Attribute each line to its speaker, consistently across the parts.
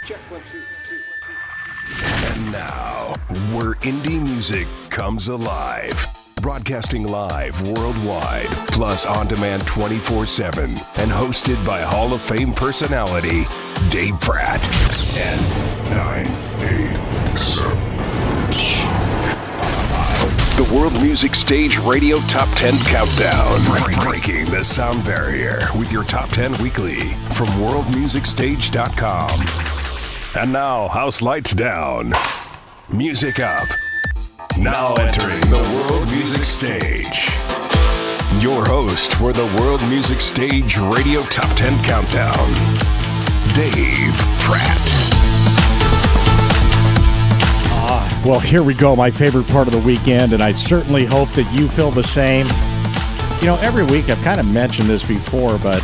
Speaker 1: Check 1 2 1 2.
Speaker 2: And now, where indie music comes alive. Broadcasting live worldwide, plus on demand 24/7, and hosted by Hall of Fame personality Dave Pratt. 10, 9, 8, 7. The World Music Stage Radio Top 10 Countdown. Breaking the sound barrier with your Top 10 weekly from worldmusicstage.com. And now, house lights down, music up. Now entering the World Music Stage. Your host for the World Music Stage Radio Top 10 Countdown, Dave Pratt.
Speaker 3: Well, here we go, my favorite part of the weekend, and I certainly hope that you feel the same. You know, every week I've kind of mentioned this before, but,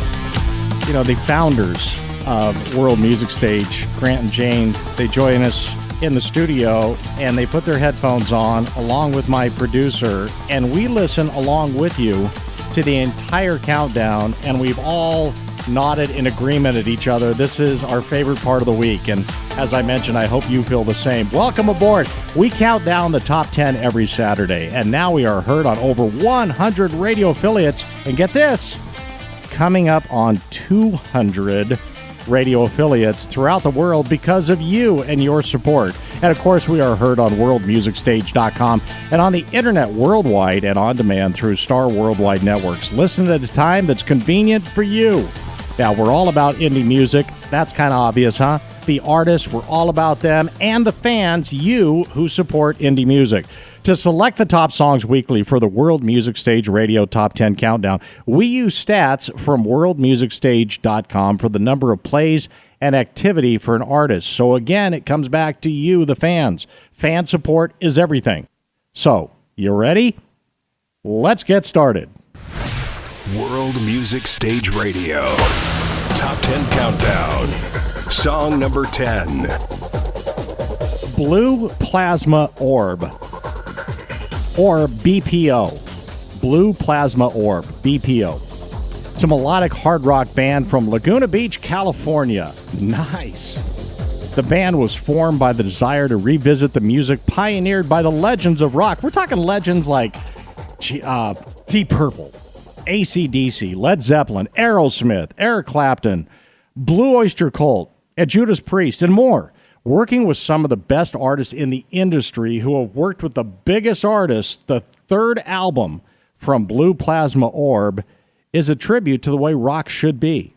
Speaker 3: you know, the founders of World Music Stage, Grant and Jane, they join us in the studio, and they put their headphones on along with my producer, and we listen along with you to the entire countdown, and we've all nodded in agreement at each other. This is our favorite part of the week, and as I mentioned, I hope you feel the same. Welcome aboard. We count down the top 10 every Saturday, and now we are heard on over 100 radio affiliates, and get this, coming up on 200 radio affiliates throughout the world because of you and your support. And of course, we are heard on worldmusicstage.com and on the internet worldwide and on demand through Star Worldwide Networks. Listen at a time that's convenient for you. Now, we're all about indie music. That's kind of obvious, huh? The artists, we're all about them, and the fans, you who support indie music. To select the top songs weekly for the World Music Stage Radio Top 10 Countdown, we use stats from worldmusicstage.com for the number of plays and activity for an artist. So again, it comes back to you, the fans. Fan support is everything. So, you ready? Let's get started.
Speaker 2: World Music Stage Radio Top 10 Countdown. Song number 10.
Speaker 3: Blue Plasma Orb, or BPO. Blue Plasma Orb, BPO. It's a melodic hard rock band from Laguna Beach, California. Nice. The band was formed by the desire to revisit the music pioneered by the legends of rock. We're talking legends like Deep Purple, AC/DC, Led Zeppelin, Aerosmith, Eric Clapton, Blue Oyster Cult, and Judas Priest, and more. Working with some of the best artists in the industry who have worked with the biggest artists, the third album from Blue Plasma Orb is a tribute to the way rock should be.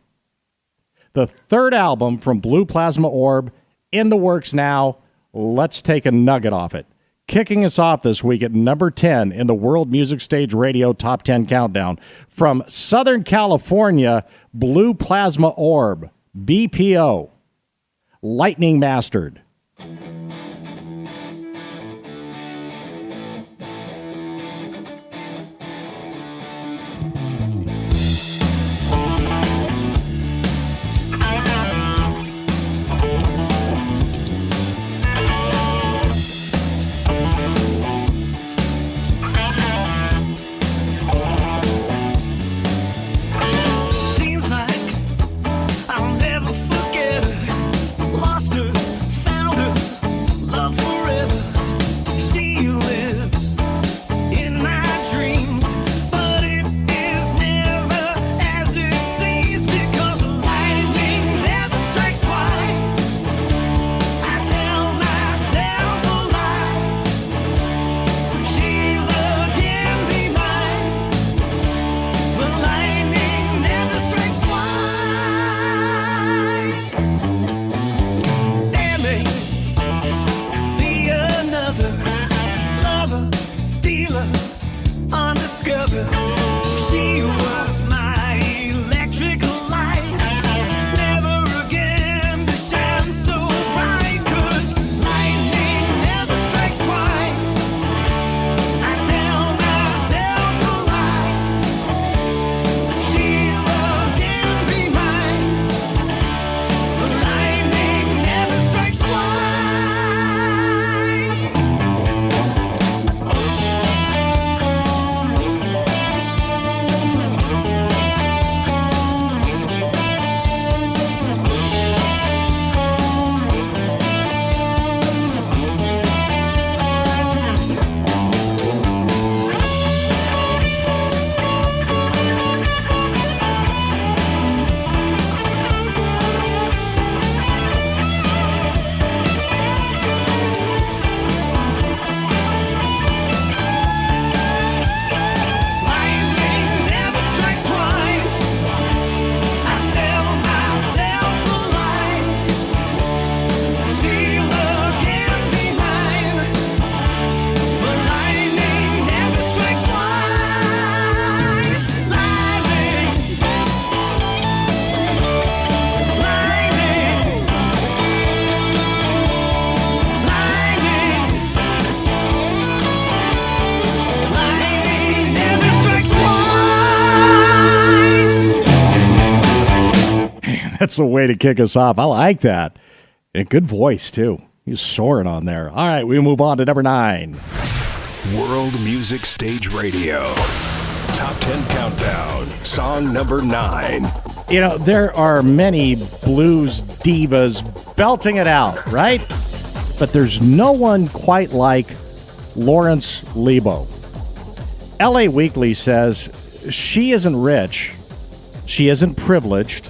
Speaker 3: The third album from Blue Plasma Orb, in the works now. Let's take a nugget off it. Kicking us off this week at number 10 in the World Music Stage Radio Top 10 Countdown, from Southern California, Blue Plasma Orb, BPO. Lightning Mastered.
Speaker 4: Seems like I'll never forget her. Lost her, found
Speaker 3: That's the way to kick us off. I like that. And a good voice, too. He's soaring on there. All right, we move on to number 9.
Speaker 2: World Music Stage Radio. Top 10 Countdown. Song number 9.
Speaker 3: You know, there are many blues divas belting it out, right? But there's no one quite like Lawrence Libo. LA Weekly says she isn't rich, she isn't privileged,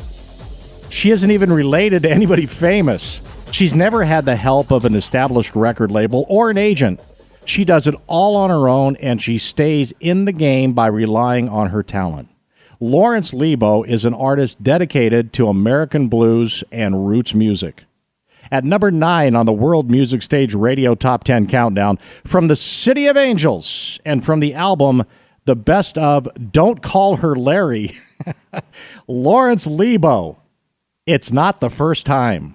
Speaker 3: she isn't even related to anybody famous. She's never had the help of an established record label or an agent. She does it all on her own, and she stays in the game by relying on her talent. Lawrence Libo is an artist dedicated to American blues and roots music. At number 9 on the World Music Stage Radio Top 10 Countdown, from the City of Angels and from the album The Best of Don't Call Her Larry, Lawrence Libo, It's Not the First Time.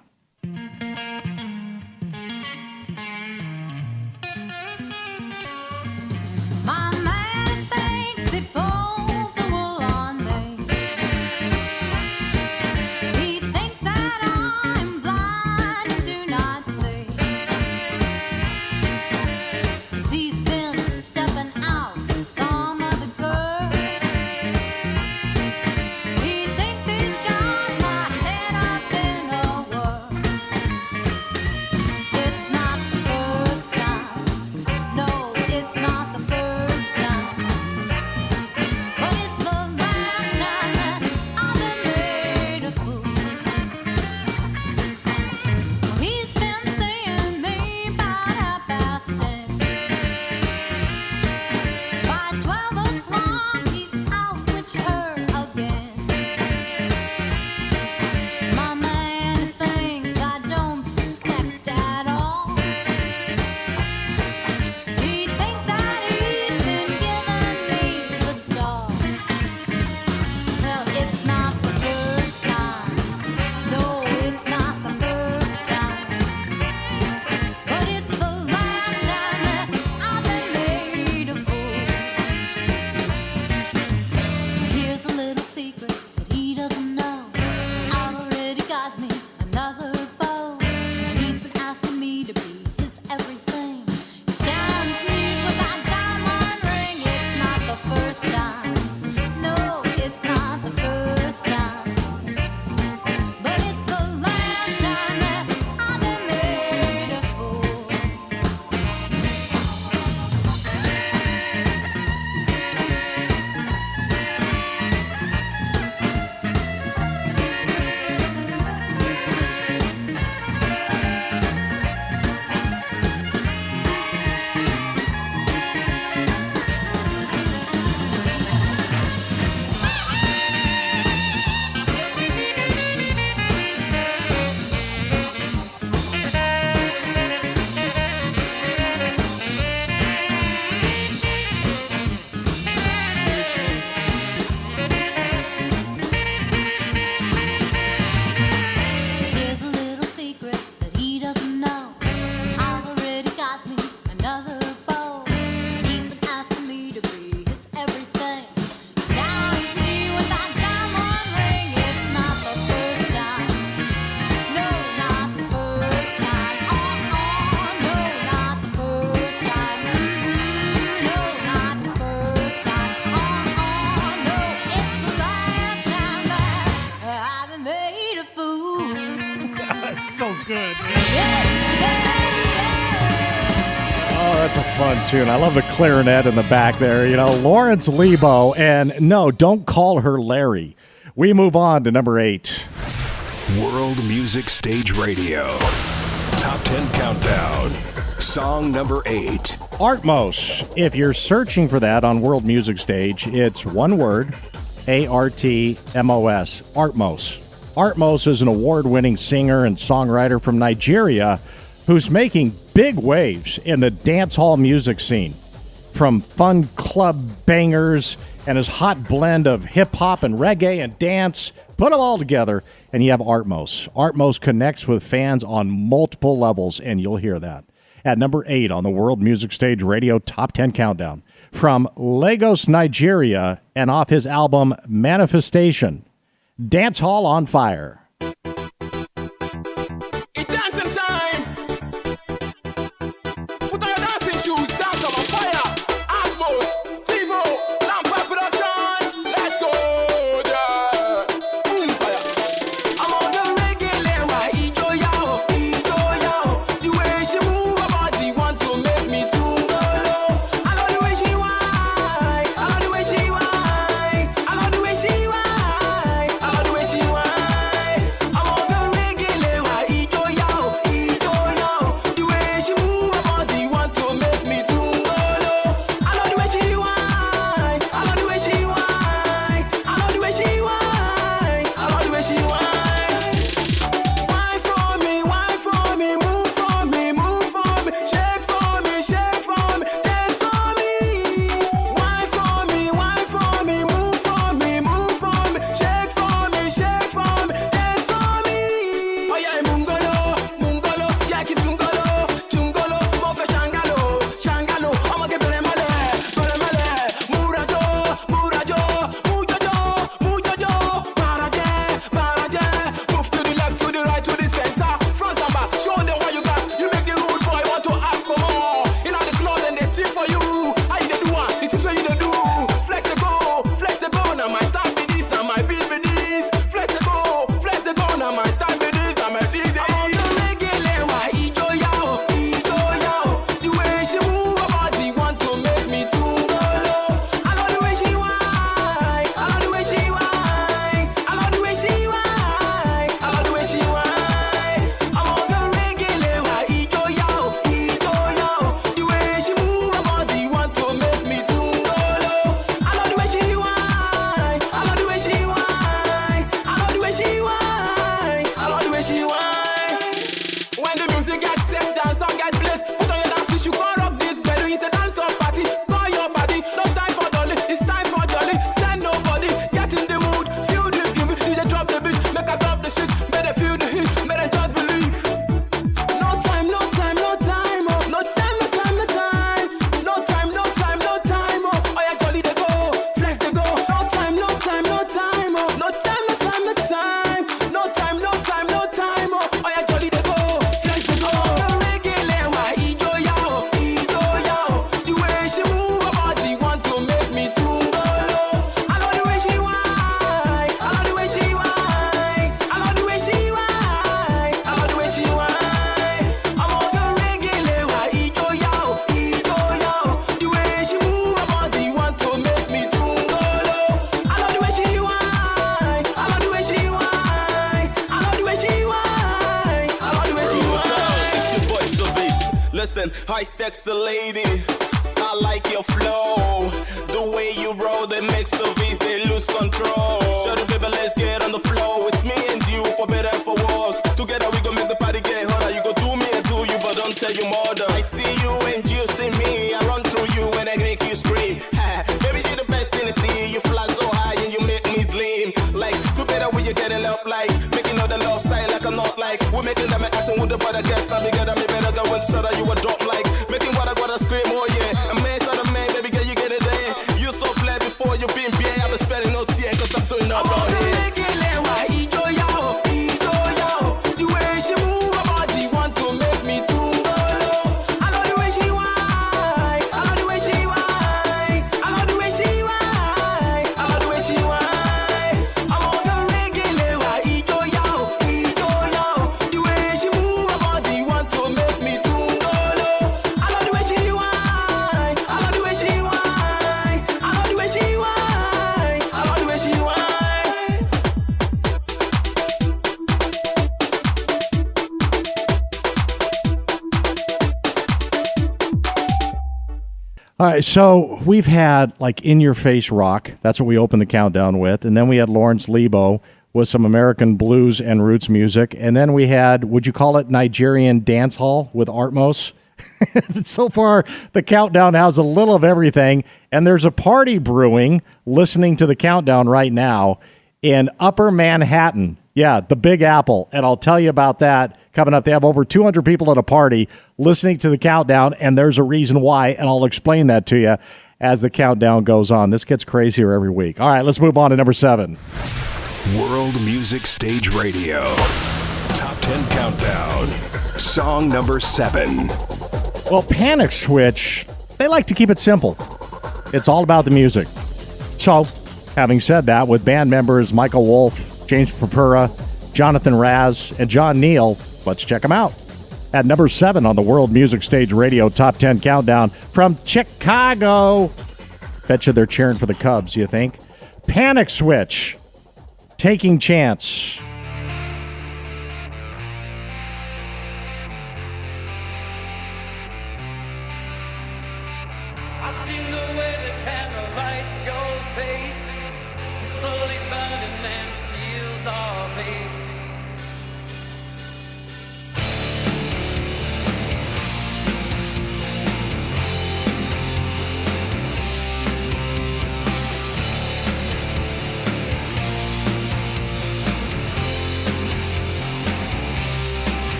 Speaker 3: So good. Oh, that's a fun tune. I love the clarinet in the back there. You know, Lawrence Libo, and no, don't call her Larry. We move on to number 8.
Speaker 2: World Music Stage Radio. Top 10 Countdown. Song number 8.
Speaker 3: Artmos. If you're searching for that on World Music Stage, it's one word, Artmos. Artmos. Artmos is an award-winning singer and songwriter from Nigeria who's making big waves in the dance hall music scene. From fun club bangers and his hot blend of hip-hop and reggae and dance, put them all together, and you have Artmos. Artmos connects with fans on multiple levels, and you'll hear that. At number 8 on the World Music Stage Radio Top 10 Countdown, from Lagos, Nigeria, and off his album Manifestation, Dance Hall on Fire.
Speaker 4: Listen, hi sexy lady, I like your flow. The way you roll, that makes the V's, they lose control. Show the baby, let's get on the floor. It's me and you, for better and for worse. Together we gon' make the party get hotter. You go do me and do you, but don't tell your mother. I see you and you see me. I run through you and I make you scream. Ha, baby, you're the best in the sea. You fly so high and you make me gleam. Like, together we you getting up like making all the love style like I'm not like. We're making them action with the butter guest. Now me get me better than when so that you a drop like. Making what I gotta scream, oh yeah. A man's not a man, baby girl, you get it there. You so flat before you been beer. I've been spelling no tea cause I'm doing all out here. The way she move her body want to make me too low. I love the way she whine. I love the way she whine. I love the way she whine. I love the way she whine. I'm on the reggae, why ijo yo. The way she move her body want to make me too low. I love the way she whine. I love the way she whine. I love the way she whine. I love the way she whine.
Speaker 3: All right, so we've had like in-your-face rock. That's what we opened the countdown with. And then we had Lawrence Libo with some American blues and roots music. And then we had, would you call it Nigerian dance hall with Artmos? So far, the countdown has a little of everything. And there's a party brewing listening to the countdown right now in Upper Manhattan. Yeah, the Big Apple. And I'll tell you about that coming up. They have over 200 people at a party listening to the countdown, and there's a reason why, and I'll explain that to you as the countdown goes on. This gets crazier every week. All right, let's move on to number 7.
Speaker 2: World Music Stage Radio. Top 10 Countdown. Song number 7.
Speaker 3: Well, Panic Switch, they like to keep it simple. It's all about the music. So, having said that, with band members Michael Wolff, James Purpura, Jonathan Raz, and John Neal, let's check them out. At number 7 on the World Music Stage Radio Top 10 Countdown from Chicago. Betcha they're cheering for the Cubs, you think? Panic Switch, Taking Chance.
Speaker 5: I seen the way the camera lights your face. It's slowly burning and it seals our fate.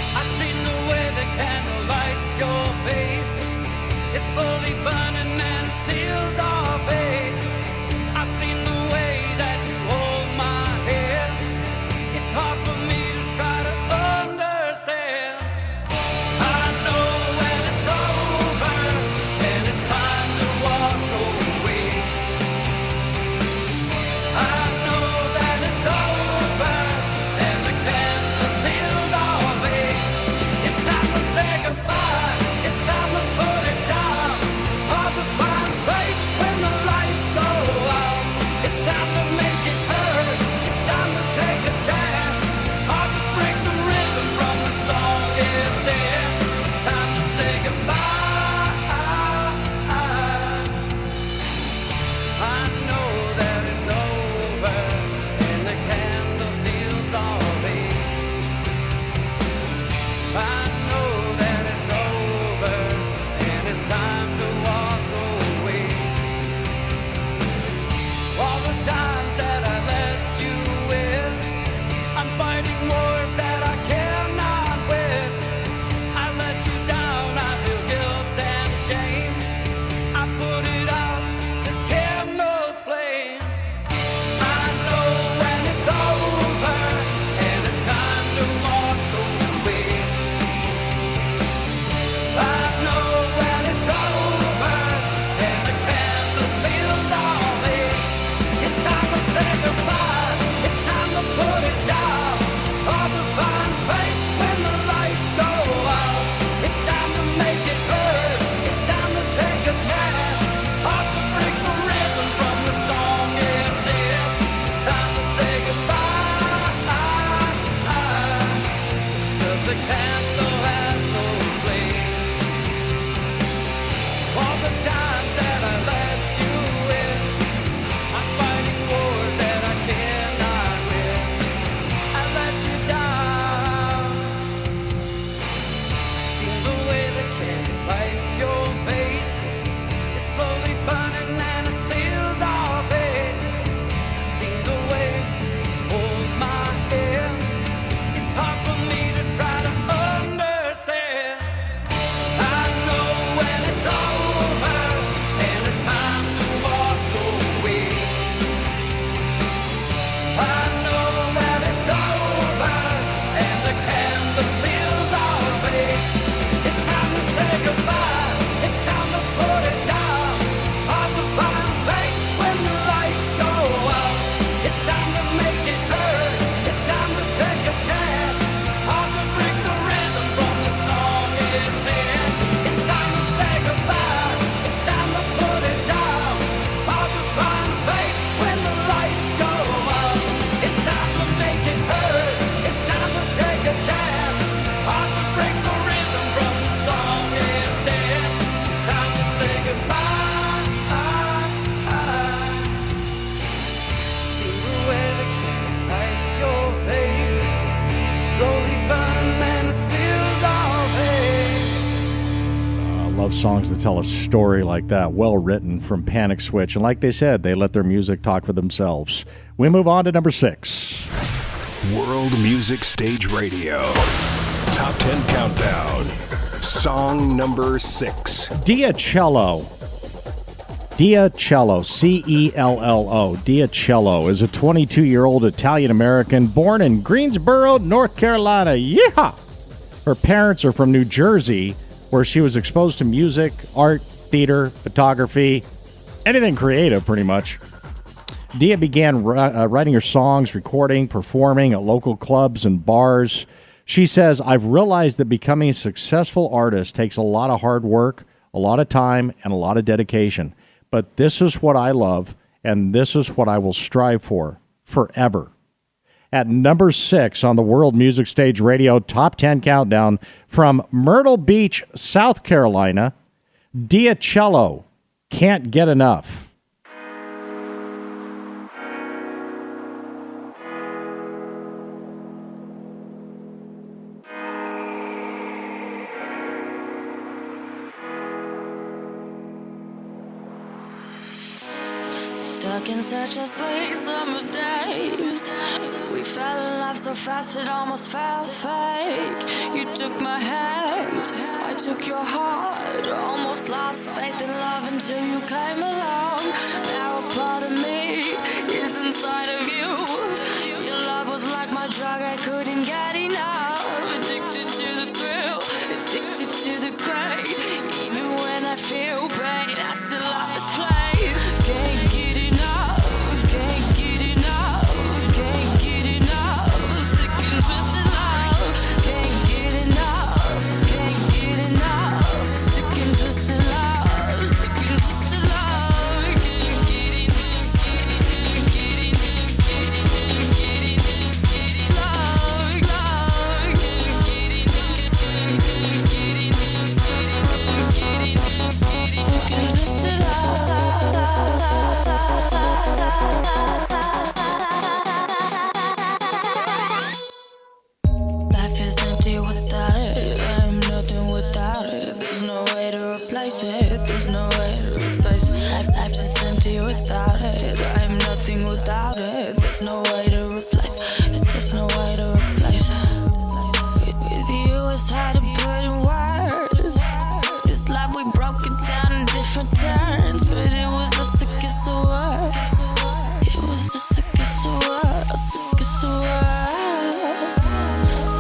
Speaker 5: I seen the way the candle lights your face. It's slowly burning and it seals our fate. I've seen the way that you hold my hand. It's hard for me to try to understand. I know when it's over and it's time to walk away. I know that it's over and the candle seals our fate. It's time to say goodbye. It's time to put it down. Hard to find faith when the lights go out. It's time to make it hurt. It's time to take a chance. Hard to break the rhythm from the song and dance. Time to say goodbye. I know that it's over and the candle seals our fate. I know that it's over and it's time to walk away. All the times that I let you in, I'm fighting wars that I cannot win. I let you down, I feel guilt and shame. I put it out, this candle's flame. I know when it's over and it's time to walk away. I know when it's over and the candle seals our fate. It's time to say goodbye. It's time to put it down. Hard to find faith when the lights go out. It's time to make it hurt. It's time to take a chance. Hard to break the rhythm from the song and dance. Time to say goodbye. 'Cause the candle has no
Speaker 3: love songs that tell a story like that, well written from Panic Switch. And like they said, they let their music talk for themselves. We move on to number 6.
Speaker 2: World Music Stage Radio. Top 10 Countdown. Song number 6.
Speaker 3: Cello. Cello, C-E-L-L-O. Cello is a 22-year-old Italian-American born in Greensboro, North Carolina. Yeehaw! Her parents are from New Jersey, where she was exposed to music, art, theater, photography, anything creative, pretty much. Dia began writing her songs, recording, performing at local clubs and bars. She says, I've realized that becoming a successful artist takes a lot of hard work, a lot of time, and a lot of dedication. But this is what I love, and this is what I will strive for forever. At number 6 on the World Music Stage Radio Top 10 Countdown, from Myrtle Beach, South Carolina, Cello, Can't Get Enough.
Speaker 6: Stuck in such a sweet summer's days. We fell in love so fast it almost felt fake. You took my hand, I took your heart. Almost lost faith in love until you came along. Now a part of me is inside of you. Your love was like my drug, I couldn't get enough. Addicted to the thrill, addicted to the pain. Even when I feel pain, I still love this place. Can't get enough, can't get enough, can't get enough. Sick and twisted love, can't get enough, can't get enough. Sick and twisted love, sick and twisted love. Can't get enough, can't get enough, can't get enough. Love, love, can't get enough, can't get enough, sick and twisted love. Life is empty without it. I'm nothing without it. There's no way to replace it. There's no way to replace it. Life's just empty without it. I'm nothing without it. There's no way to replace it. There's no way to replace it. With you, it's hard to put in words. This life we broke it down in different turns, but it was the sickest of words. It was the sickest of words, sickest of words.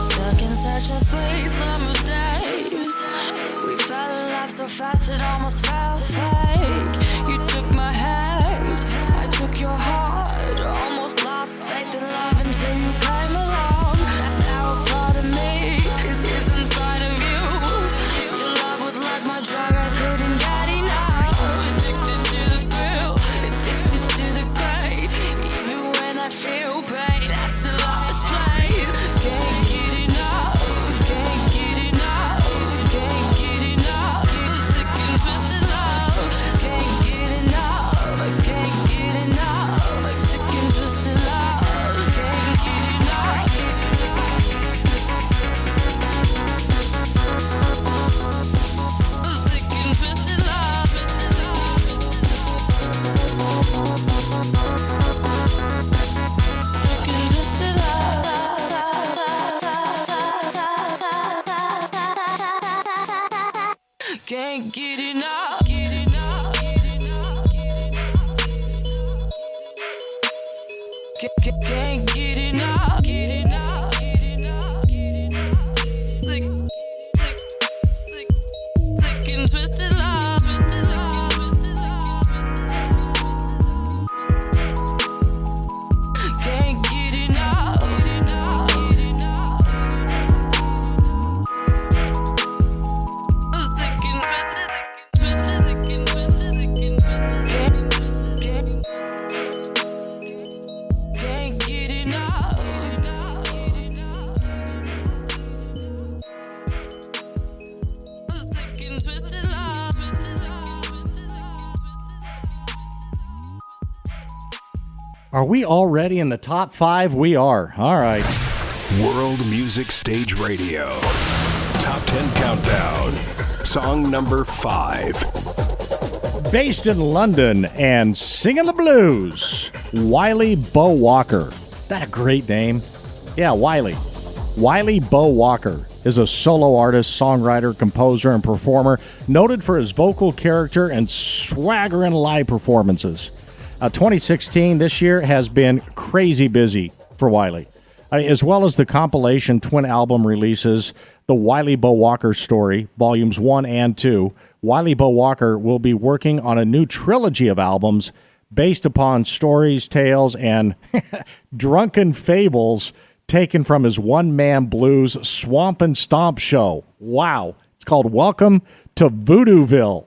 Speaker 6: Stuck in such a sweet summer's days. We fell in love so fast it almost felt fake. You took my hand, I took your heart. Almost lost faith in love until you came along. Now a part of me is inside of you. Your love was like my drug, I couldn't get enough. Addicted to the thrill, addicted to the pain. Even when I feel pain, I still love this place. Can't get enough, can't get enough, can't get enough. Sick and twisted love, can't get enough, can't get enough. Sick and twisted love, can't get enough. Sick and twisted love, twisted love. Sick and twisted love. Can't get enough. Get enough. Can't get enough. Get enough. Sick, sick, sick, sick and twisted love. Twisted love. Can't get enough. Sick and twisted, sick and twisted, sick and twisted. Can't get enough. Sick and twisted love.
Speaker 3: Are we already in the top 5? We are. All right.
Speaker 2: World Music Stage Radio. Top 10 Countdown. Song number 5.
Speaker 3: Based in London and singing the blues, Wylie Beau Walker. That a great name? Yeah, Wylie. Wylie Beau Walker is a solo artist, songwriter, composer, and performer noted for his vocal character and swaggering live performances. 2016, this year, has been crazy busy for Wylie. As well as the compilation twin album releases, The Wylie Beau Walker Story, Volumes 1 and 2, Wylie Beau Walker will be working on a new trilogy of albums based upon stories, tales, and drunken fables taken from his one-man blues Swamp and Stomp show. Wow. It's called Welcome to Voodooville.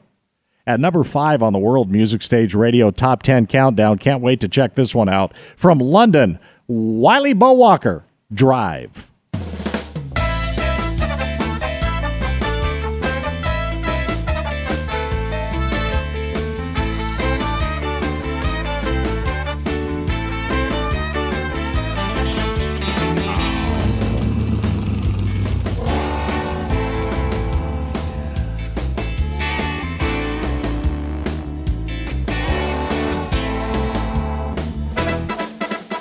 Speaker 3: At number 5 on the World Music Stage Radio Top 10 Countdown. Can't wait to check this one out. From London, Wylie Beau Walker, Drive.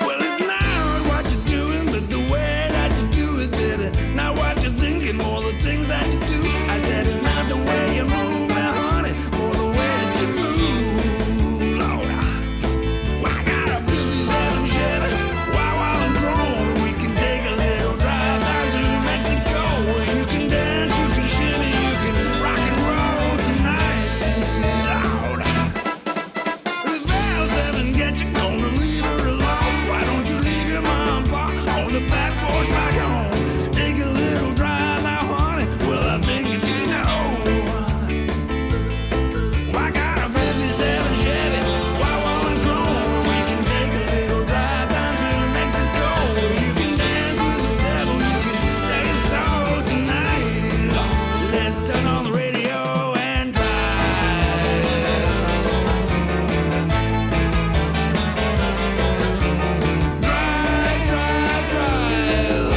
Speaker 7: Well, it's not what you're doing, but the way that you do it, baby. Not what you're thinking, more the things that you do. I said it's not the way you move, now, honey, more the way that you move, Lord. I got a 57 Chevy, while I'm grown, we can take a little drive down to Mexico, where you can dance, you can shimmy, you can rock and roll tonight, Lord. If Val doesn't get you, gonna leave her alone. Why don't you leave your mom, pa, on the back porch back home? Take a little drive now, honey. Well, I think that you know. I got a 57 Chevy, while I'm grown, we can take a little drive down to Mexico, where you can dance with the devil, you can sell your soul tonight. Let's turn on the radio and drive. Drive, drive, drive.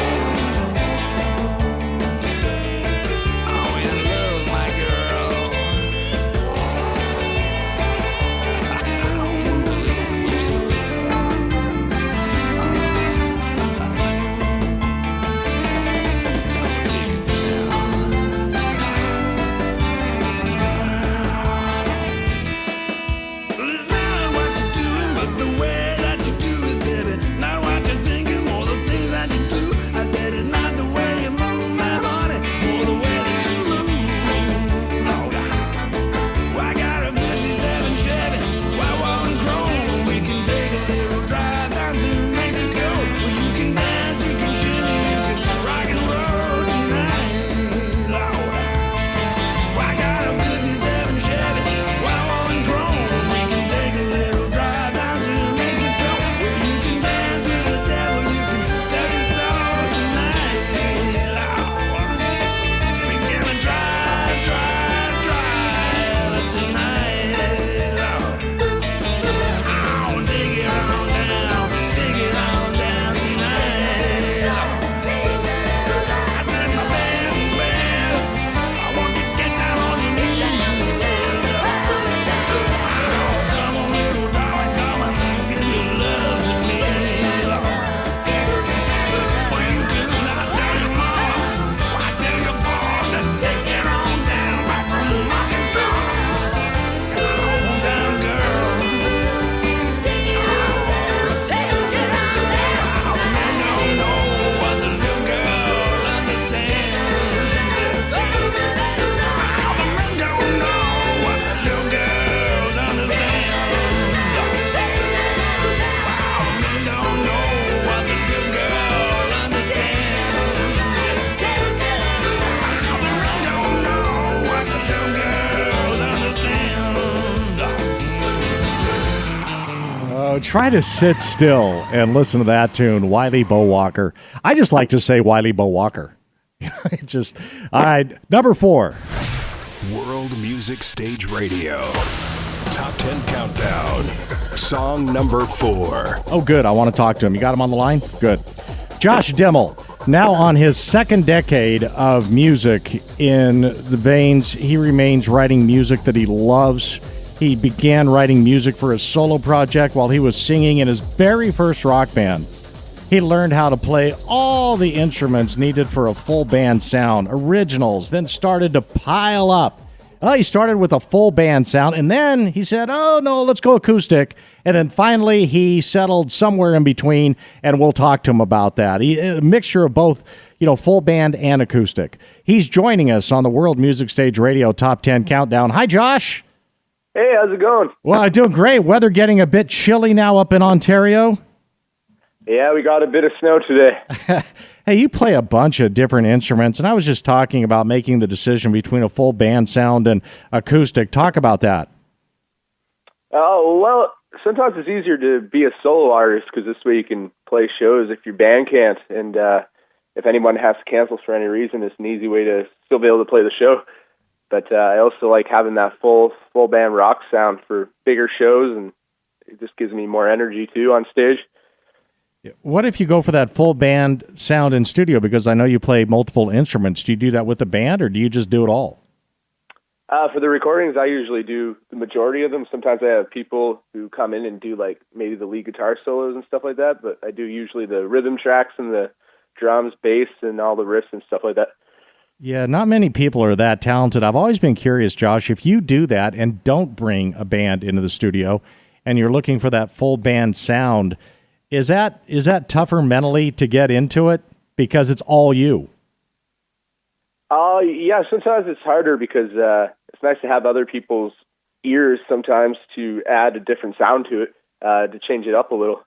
Speaker 7: Oh, you love my girl. Move a little closer. Take it down. Well, it's not what you're doing, but the way that you do it, baby. Not what you're thinking, more the things that you do. I said it's not the way you move, my honey, more the way that you move, Lord. Well, I got a 57 Chevy, while I'm grown, we can take a little drive down to Mexico, where you can dance, you can shimmy, you can rock and roll tonight, Lord. Well, I got a 57 Chevy, while I'm grown, we can take a little drive down to Mexico, where you can dance with the devil, you can sell your soul tonight, Lord. We're gonna drive, drive, drive tonight, Lord. Oh, take it on down tonight, Lord. I said, my band, I want you to get down on your knees. Come on, little darling, come on, give your love to me, Lord. Well, you can tell your mama, I tell your boy to take it on down back from Arkansas. On down, girl. Take it on down, take it on down. Men don't know what the little girl understands. Men don't know what the little girls understand. Men don't know what the little girl understands. Men don't know what the little girls understand.
Speaker 3: Try to sit still and listen to that tune, Wylie Beau Walker. I just like to say Wylie Beau Walker. It just, all right, number 4.
Speaker 2: World Music Stage Radio. Top 10 Countdown. Song number 4.
Speaker 3: Oh, good. I want to talk to him. You got him on the line? Good. Josh Dimmel Now on his second decade of music in the veins, he remains writing music that he loves. He began writing music for his solo project while he was singing in his very first rock band. He learned how to play all the instruments needed for a full band sound, originals, then started to pile up. Well, he started with a full band sound, and then he said, oh, no, let's go acoustic. And then finally he settled somewhere in between, and we'll talk to him about that. A mixture of both, full band and acoustic. He's joining us on the World Music Stage Radio Top 10 Countdown. Hi, Josh.
Speaker 1: Hey, how's it going?
Speaker 3: Well, I'm doing great. Weather getting a bit chilly now up in Ontario.
Speaker 1: Yeah, we got a bit of snow today.
Speaker 3: Hey, you play a bunch of different instruments, and I was just talking about making the decision between a full band sound and acoustic. Talk about that.
Speaker 1: Oh, well, sometimes it's easier to be a solo artist because this way you can play shows if your band can't. And if anyone has to cancel for any reason, it's an easy way to still be able to play the show. But I also like having that full band rock sound for bigger shows, and it just gives me more energy, too, on stage.
Speaker 3: What if you go for that full band sound in studio? Because I know you play multiple instruments. Do you do that with the band, or do you just do it all?
Speaker 1: For the recordings, I usually do the majority of them. Sometimes I have people who come in and do like maybe the lead guitar solos and stuff like that, but I do usually the rhythm tracks and the drums, bass, and all the riffs and stuff like that.
Speaker 3: Yeah, not many people are that talented. I've always been curious, Josh, if you do that and don't bring a band into the studio and you're looking for that full band sound, Is that tougher mentally to get into it because it's all you?
Speaker 1: Yeah, sometimes it's harder because it's nice to have other people's ears sometimes to add a different sound to it, to change it up a little.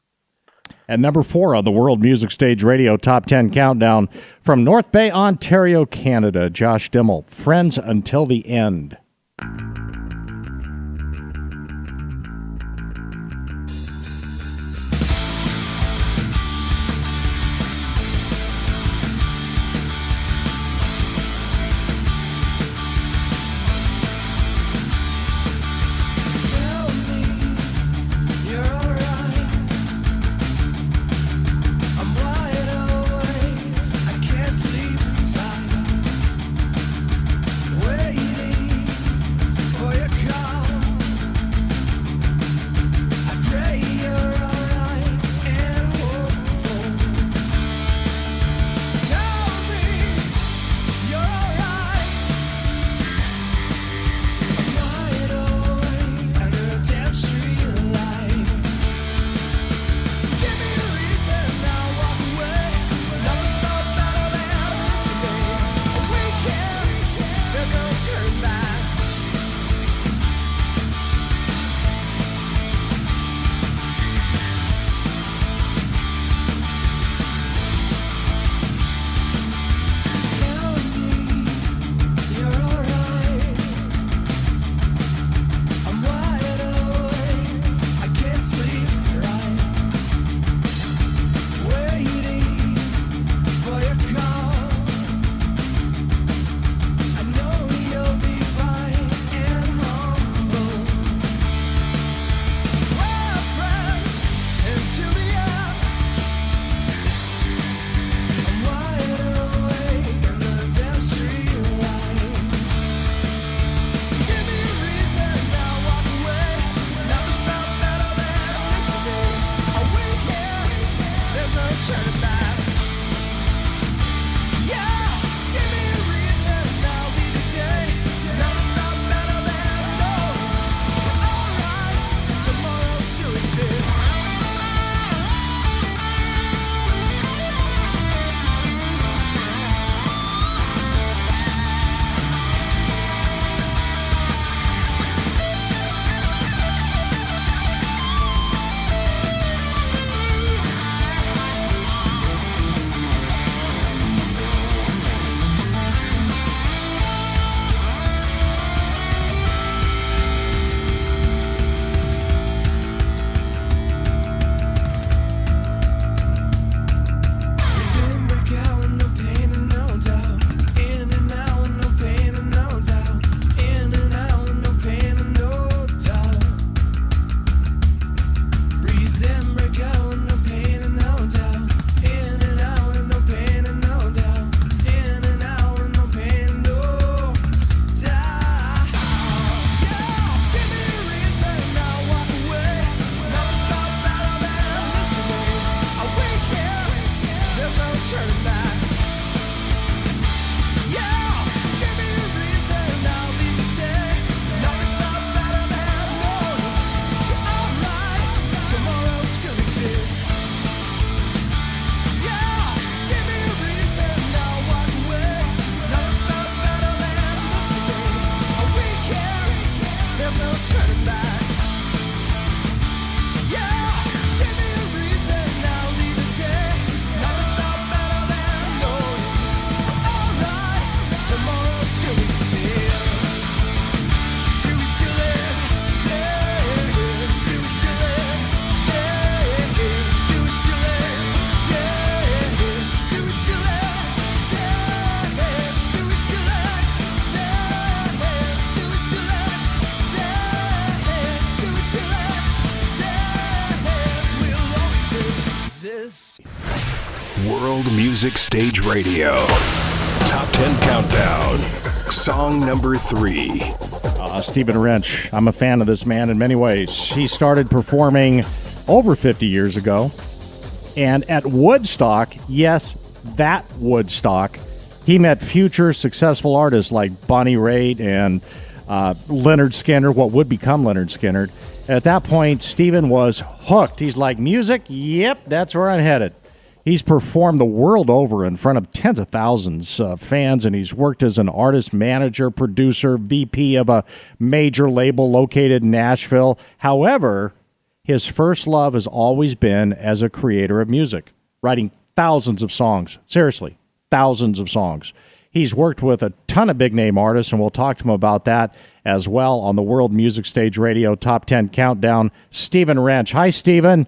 Speaker 3: At number 4 on the World Music Stage Radio Top 10 Countdown, from North Bay, Ontario, Canada, Josh Dimmel, Friends Until the End.
Speaker 2: Music Stage Radio. Top 10 Countdown. Song number 3.
Speaker 3: Stephen Wrench. I'm a fan of this man in many ways. He started performing over 50 years ago. And at Woodstock, yes, that Woodstock, he met future successful artists like Bonnie Raitt and Leonard Skinner, what would become Leonard Skinner. At that point, Stephen was hooked. He's like, music? Yep, that's where I'm headed. He's performed the world over in front of tens of thousands of fans, and he's worked as an artist, manager, producer, VP of a major label located in Nashville. However, his first love has always been as a creator of music, writing thousands of songs. Seriously, thousands of songs. He's worked with a ton of big-name artists, and we'll talk to him about that as well on the World Music Stage Radio Top 10 Countdown. Stephen Wrench. Hi, Stephen.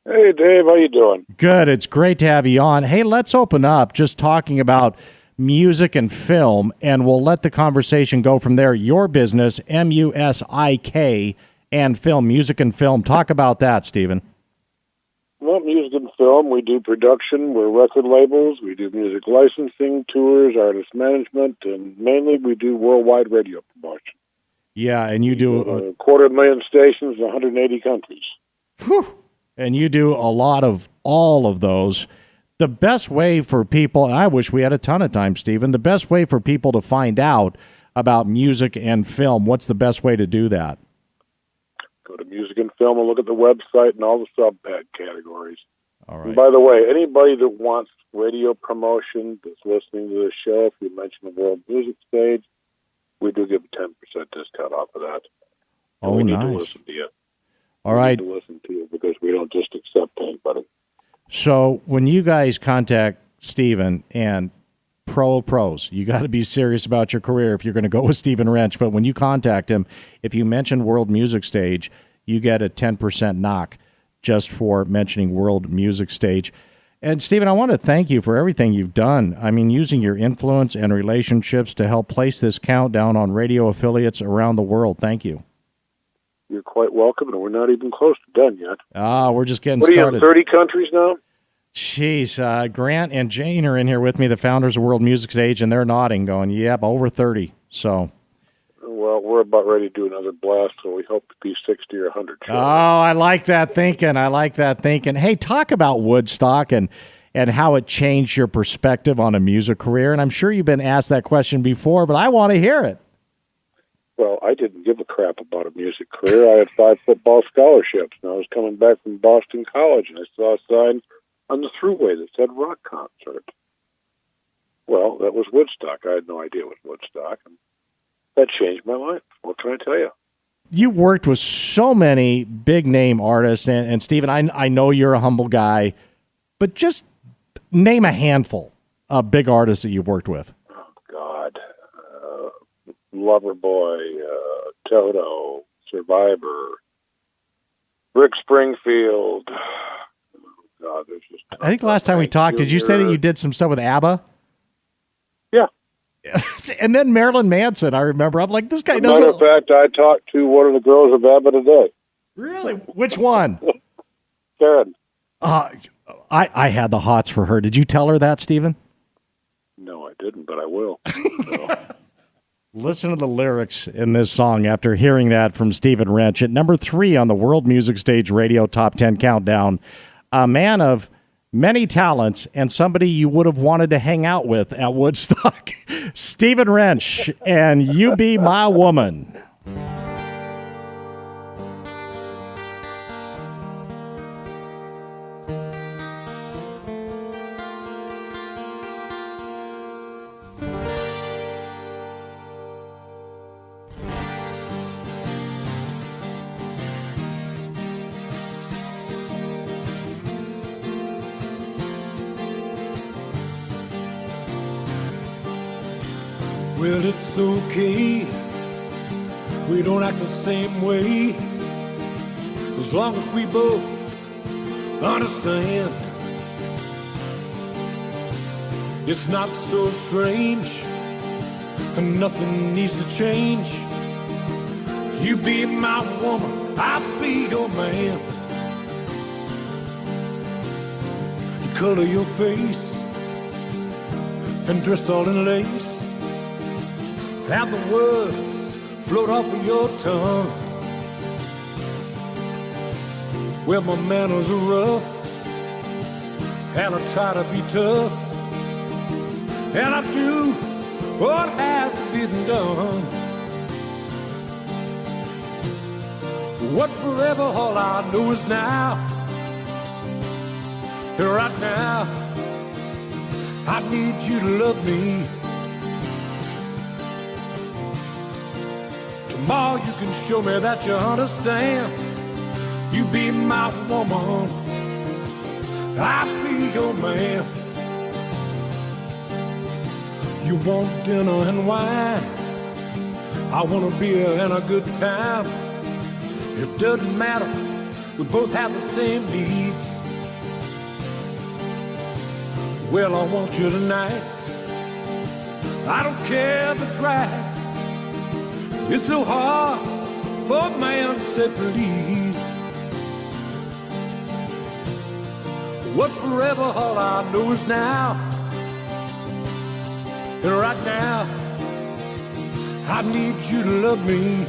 Speaker 8: Hey, Dave, how you doing?
Speaker 3: Good. It's great to have you on. Hey, let's open up just talking about music and film, and we'll let the conversation go from there. Your business, MUSIK, and film, music and film. Talk about that, Stephen.
Speaker 8: Well, music and film, we do production, we're record labels, we do music licensing, tours, artist management, and mainly we do worldwide radio promotion.
Speaker 3: Yeah, and you do...
Speaker 8: 250,000 stations in 180 countries.
Speaker 3: Whew. And you do a lot of all of those. The best way for people, and I wish we had a ton of time, Stephen, the best way for people to find out about music and film, what's the best way to do that?
Speaker 8: Go to music and film and look at the website and all the sub-pad categories.
Speaker 3: All right.
Speaker 8: And by the way, anybody that wants radio promotion that's listening to the show, if you mention the World Music Stage, we do give a 10% discount off of that. And we need to listen to you.
Speaker 3: All right.
Speaker 8: We need to listen to you because we don't just accept anybody.
Speaker 3: So when you guys contact Stephen and pros, you got to be serious about your career if you're going to go with Stephen Wrench. But when you contact him, if you mention World Music Stage, you get a 10% knock just for mentioning World Music Stage. And Stephen, I want to thank you for everything you've done. I mean, using your influence and relationships to help place this countdown on radio affiliates around the world. Thank you.
Speaker 8: You're quite welcome, and we're not even close to done yet.
Speaker 3: We're just getting
Speaker 8: started.
Speaker 3: started.
Speaker 8: What are you in 30 countries now?
Speaker 3: Jeez, Grant and Jane are in here with me, the founders of World Music Stage, and they're nodding, going, yep, over 30. So,
Speaker 8: well, we're about ready to do another blast, so we hope to be 60 or 100.
Speaker 3: Oh, I like that thinking. Hey, talk about Woodstock and how it changed your perspective on a music career. And I'm sure you've been asked that question before, but I want to hear it.
Speaker 8: Well, I didn't give a crap about a music career. I had 5 football scholarships, and I was coming back from Boston College, and I saw a sign on the thruway that said rock concert. Well, that was Woodstock. I had no idea it was Woodstock, and that changed my life. What can I tell you?
Speaker 3: You worked with so many big-name artists, and Stephen, I know you're a humble guy, but just name a handful of big artists that you've worked with.
Speaker 8: Oh, God. Loverboy, Toto, Survivor, Rick Springfield. Oh, God, there's just...
Speaker 3: I think the last time we talked, did you say that you did some stuff with ABBA?
Speaker 8: Yeah.
Speaker 3: And then Marilyn Manson, I remember. I'm like, this guy doesn't...
Speaker 8: Matter of fact, I talked to one of the girls of ABBA today.
Speaker 3: Really? Which one?
Speaker 8: Karen.
Speaker 3: I had the hots for her. Did you tell her that, Stephen?
Speaker 8: No, I didn't, but I will.
Speaker 3: Listen to the lyrics in this song after hearing that from Stephen Wrench. At number 3 on the World Music Stage Radio Top 10 Countdown, a man of many talents and somebody you would have wanted to hang out with at Woodstock, Stephen Wrench, and You Be My Woman.
Speaker 7: Well, it's okay. We don't act the same way. As long as we both understand. It's not so strange. And nothing needs to change. You be my woman, I'll be your man. You color your face and dress all in lace. Have the words float off of your tongue. Well, my manners are rough, and I try to be tough, and I do what has been done. What forever, all I know is now. And right now, I need you to love me. Tomorrow you can show me that you understand. You be my woman, I'll be your man. You want dinner and wine, I want a beer and a good time. It doesn't matter, we both have the same needs. Well, I want you tonight, I don't care if it's right. It's so hard for a man to say please. What's forever, all I know is now. And right now, I need you to love me.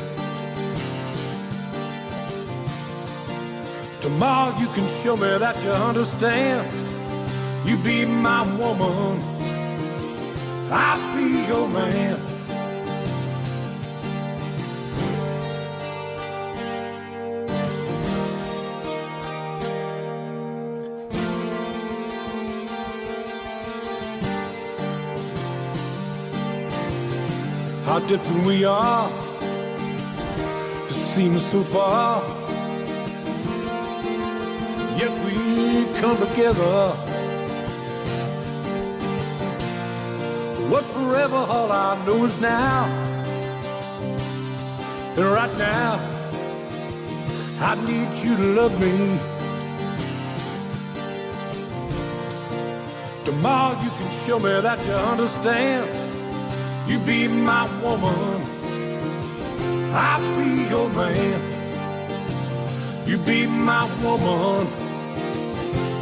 Speaker 7: Tomorrow you can show me that you understand. You be my woman, I'll be your man. How different we are, it seems so far, yet we come together. What forever, all I know is now. And right now, I need you to love me. Tomorrow you can show me that you understand. You be my woman, I'll be your man. You be my woman,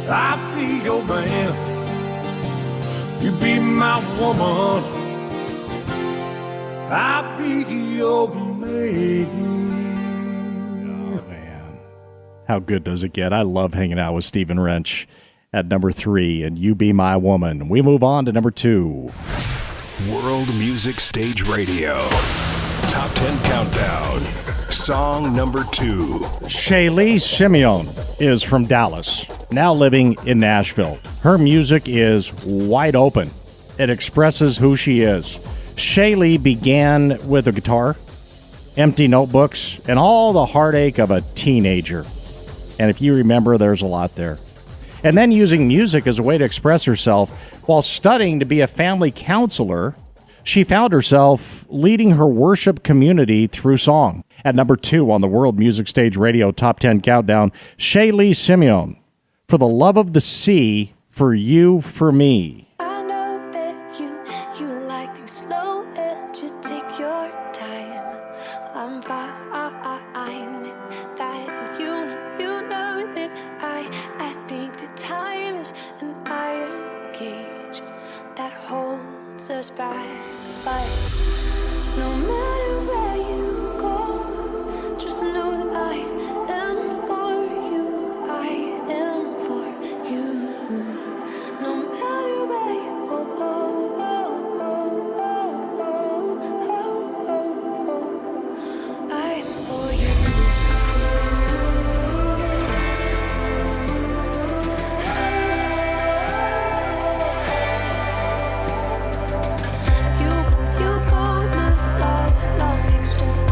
Speaker 7: I'll be your man. You be my woman, I'll be your man.
Speaker 3: Oh, man. How good does it get? I love hanging out with Stephen Wrench at number 3, and You Be My Woman. We move on to number 2.
Speaker 2: World Music Stage Radio. Top 10 Countdown. Song number 2.
Speaker 3: Shaylee Simeone is from Dallas, now living in Nashville. Her music is wide open. It expresses who she is. Shaylee began with a guitar, empty notebooks, and all the heartache of a teenager. And if you remember, there's a lot there. And then using music as a way to express herself. While studying to be a family counselor, she found herself leading her worship community through song. At number 2 on the World Music Stage Radio Top 10 Countdown, Shaylee Simeone, For the Love of the Sea, For You, For Me.
Speaker 6: I know that you like things slow and you take your time. I'm fine with that. You know that I think that time is an iron cage that holds us back. But no matter where you go, just know that I am for you. I am for you. No matter where you go, I'm for you. You call me love next door.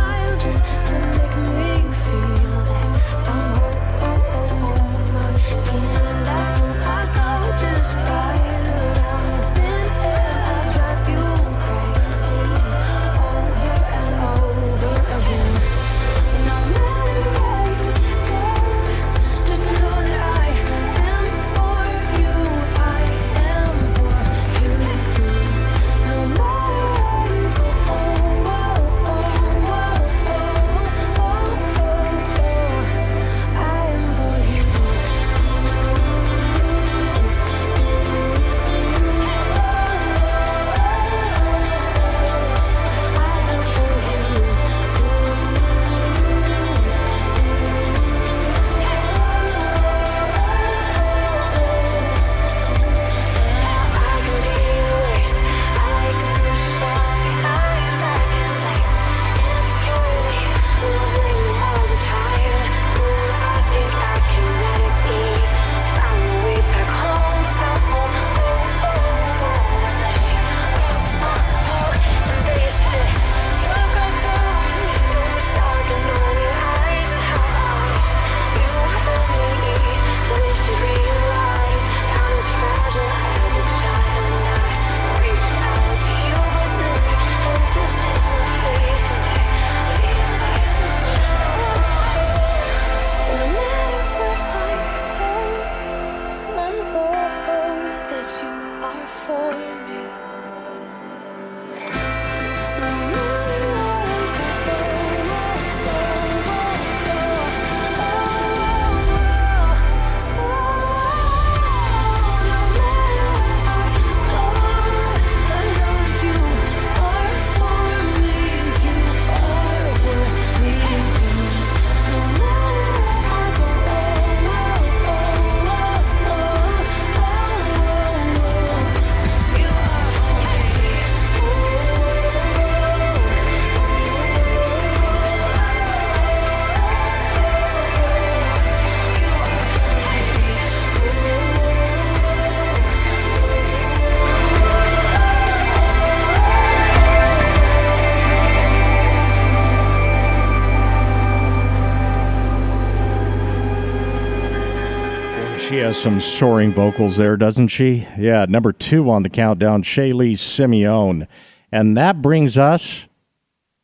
Speaker 3: She has some soaring vocals there, doesn't she? Yeah, number 2 on the countdown, Shaylee Simeone. And that brings us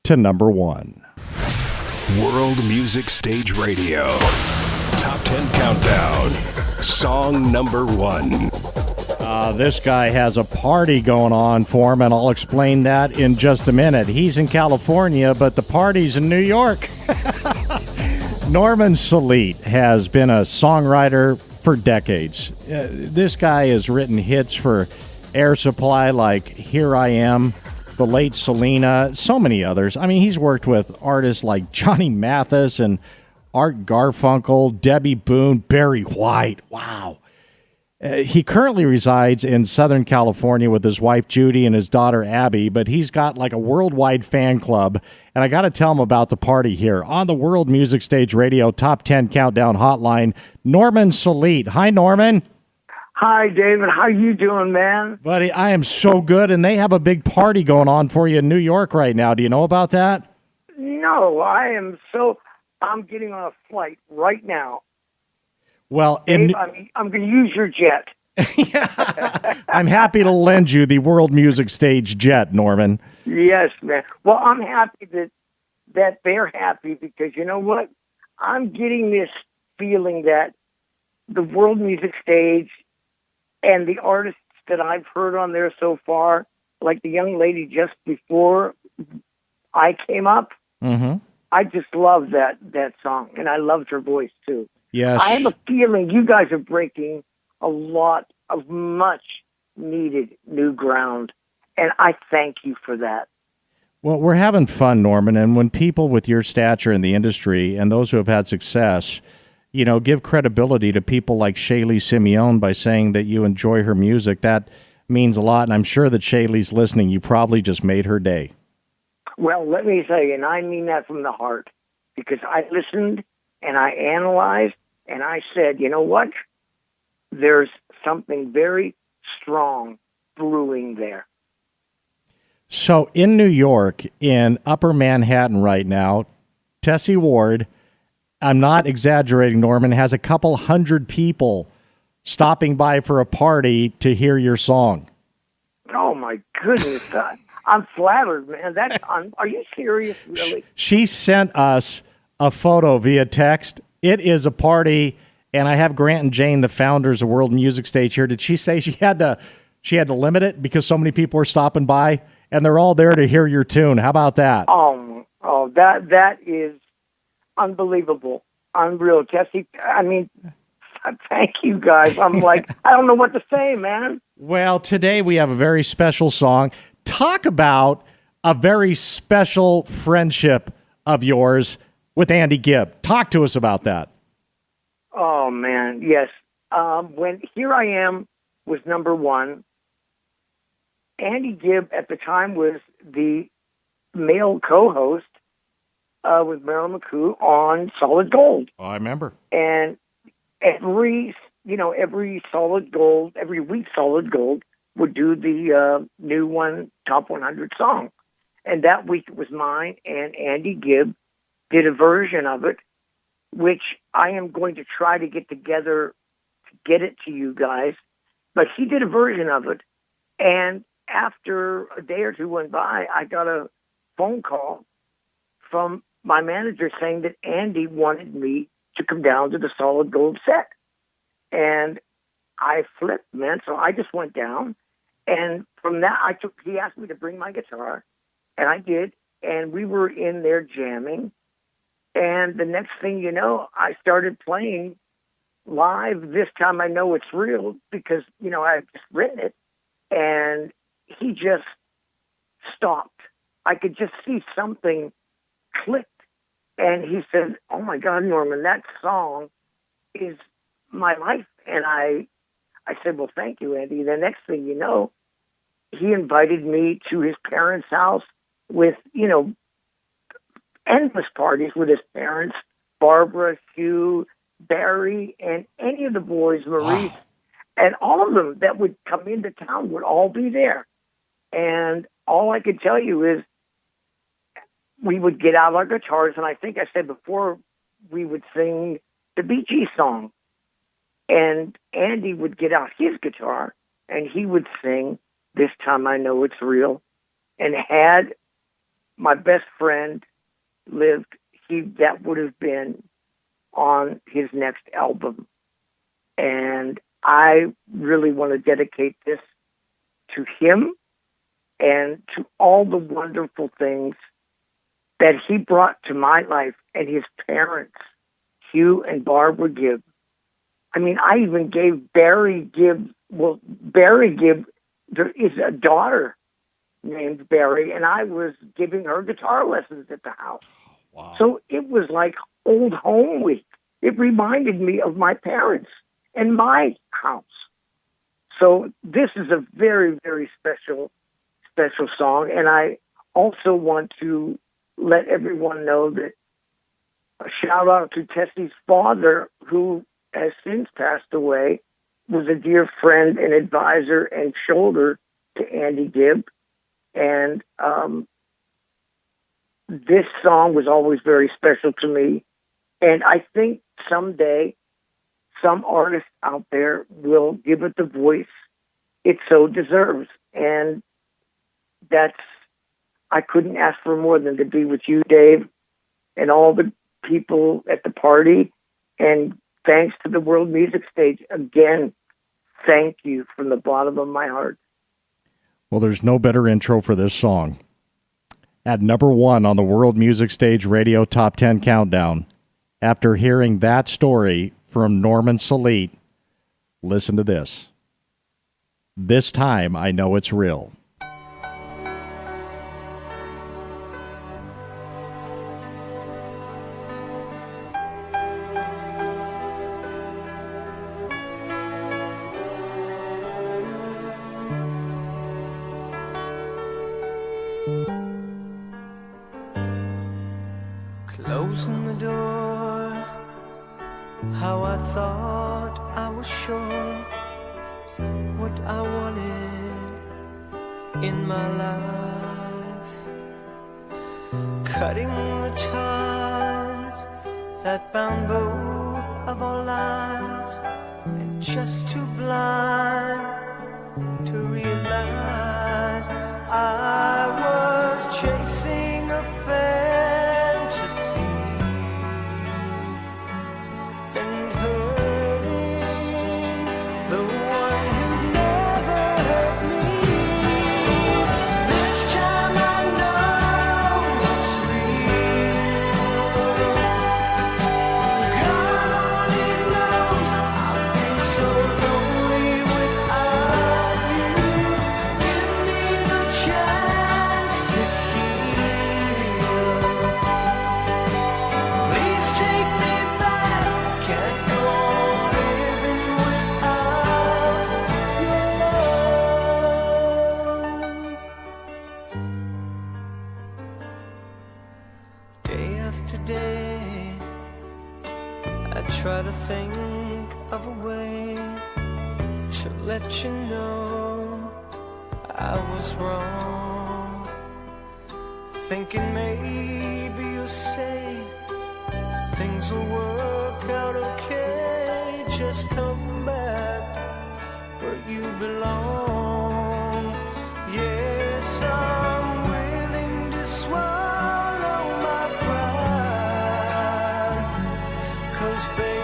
Speaker 3: to number 1.
Speaker 2: World Music Stage Radio. Top 10 Countdown. Song number 1.
Speaker 3: This guy has a party going on for him, and I'll explain that in just a minute. He's in California, but the party's in New York. Norman Salid has been a songwriter for decades. This guy has written hits for Air Supply like Here I Am, the late Selena, so many others. I mean, he's worked with artists like Johnny Mathis and Art Garfunkel, Debbie Boone, Barry White. Wow. He currently resides in Southern California with his wife Judy and his daughter Abby, but he's got like a worldwide fan club. And I got to tell him about the party here on the World Music Stage Radio Top 10 Countdown Hotline. Norman Salid. Hi, Norman.
Speaker 9: Hi, David. How you doing, man?
Speaker 3: Buddy, I am so good, and they have a big party going on for you in New York right now. Do you know about that?
Speaker 9: No, I'm getting on a flight right now.
Speaker 3: Well,
Speaker 9: Dave, I'm going to use your jet.
Speaker 3: I'm happy to lend you the World Music Stage jet, Norman.
Speaker 9: Yes, man. Well, I'm happy that they're happy because you know what? I'm getting this feeling that the World Music Stage and the artists that I've heard on there so far, like the young lady just before I came up, I just love that song, and I loved her voice too.
Speaker 3: Yes.
Speaker 9: I have a feeling you guys are breaking a lot of much needed new ground, and I thank you for that.
Speaker 3: Well, we're having fun, Norman, and when people with your stature in the industry and those who have had success, you know, give credibility to people like Shaylee Simeone by saying that you enjoy her music, that means a lot, and I'm sure that Shaylee's listening. You probably just made her day.
Speaker 9: Well, let me say, and I mean that from the heart, because I listened and I analyzed and I said, you know what? There's something very strong brewing there.
Speaker 3: So in New York, in Upper Manhattan right now, Tessie Ward, I'm not exaggerating, Norman, has a couple hundred people stopping by for a party to hear your song.
Speaker 9: Oh, my goodness. I'm flattered, man. Are you serious, really?
Speaker 3: She sent us a photo via text. It is a party, and I have Grant and Jane, the founders of World Music Stage, here. Did she say she had to limit it because so many people were stopping by, and they're all there to hear your tune? How about that?
Speaker 9: That is unbelievable, unreal, Tessie. I mean, thank you guys. I'm like, I don't know what to say, man.
Speaker 3: Well, today we have a very special song. Talk about a very special friendship of yours with Andy Gibb. Talk to us about that.
Speaker 9: Oh, man, yes. When Here I Am was number 1, Andy Gibb at the time was the male co-host with Marilyn McCoo on Solid Gold.
Speaker 3: Oh, I remember.
Speaker 9: And every week Solid Gold would do the new one, Top 100 song. And that week it was mine, and Andy Gibb did a version of it, which I am going to try to get together to get it to you guys. But he did a version of it, and after a day or two went by, I got a phone call from my manager saying that Andy wanted me to come down to the Solid Gold set. And I flipped, man. So I just went down. And from that, he asked me to bring my guitar. And I did. And we were in there jamming. And the next thing you know, I started playing live. This time I know it's real because, you know, I've just written it. And he just stopped. I could just see something clicked. And he said, oh, my God, Norman, that song is my life. And I said, well, thank you, Andy. The next thing you know, he invited me to his parents' house with, you know, endless parties with his parents, Barbara, Hugh, Barry, and any of the boys, Maurice, and all of them that would come into town would all be there. And all I could tell you is we would get out our guitars, and I think I said before we would sing the Bee Gees song. And Andy would get out his guitar and he would sing "This Time I Know It's Real." And had my best friend lived, that would have been on his next album. And I really want to dedicate this to him and to all the wonderful things that he brought to my life and his parents, Hugh and Barbara Gibb. I mean, I even gave Barry Gibb, there is a daughter named Barry, and I was giving her guitar lessons at the house.
Speaker 3: Wow.
Speaker 9: So it was like old home week. It reminded me of my parents and my house. So this is a very, very special song. And I also want to let everyone know that a shout out to Tessie's father, who has since passed away, was a dear friend and advisor and shoulder to Andy Gibb. And this song was always very special to me. And I think someday some artist out there will give it the voice it so deserves. And I couldn't ask for more than to be with you, Dave, and all the people at the party. And thanks to the World Music Stage. Again, thank you from the bottom of my heart.
Speaker 3: Well, there's no better intro for this song. At number 1 on the World Music Stage Radio Top 10 Countdown, after hearing that story from Norman Salid, listen to this. This Time I Know It's Real.
Speaker 5: Closing the door, how I thought I was sure what I wanted in my life. Cutting the ties that bound both of our lives, and just too blind to realize I was chasing a fantasy and hurting the one who'd never hurt me. This time I know it's real. God only knows I've been so lonely without you. Give me the chance to heal. Please take me back. Can't go on living without your love. Day after day, I try to think of a way to let you know I was wrong. Thinking maybe you'll say things will work out okay. Just come back where you belong. Yes, I'm willing to swallow my pride. 'Cause baby,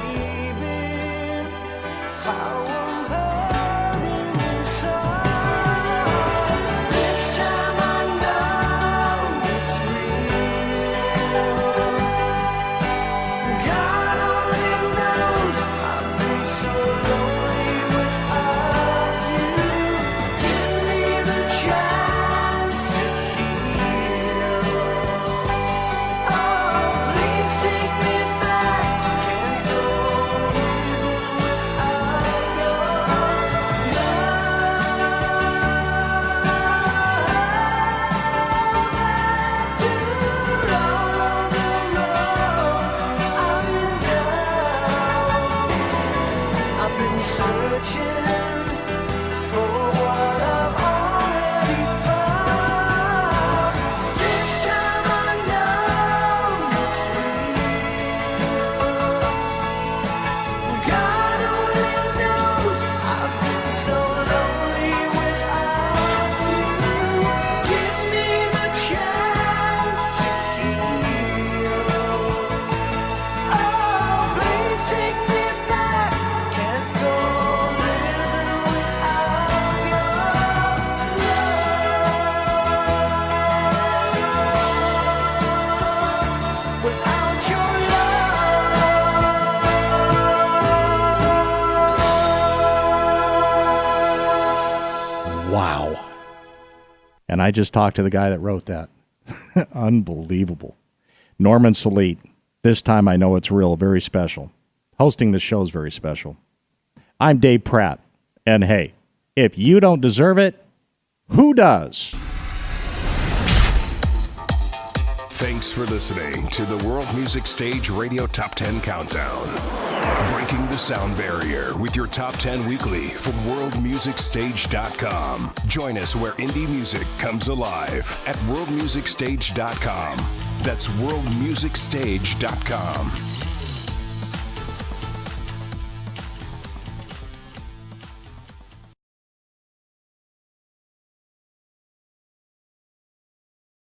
Speaker 5: how I'm hurting inside. This time I know it's real. God only knows I've been so lonely without you.
Speaker 3: And I just talked to the guy that wrote that. Unbelievable. Norman Salid. This time I know it's real, very special. Hosting the show is very special. I'm Dave Pratt. And hey, if you don't deserve it, who does?
Speaker 2: Thanks for listening to the World Music Stage Radio Top 10 Countdown. Breaking the sound barrier with your Top 10 Weekly from worldmusicstage.com. Join us where indie music comes alive at worldmusicstage.com. That's worldmusicstage.com.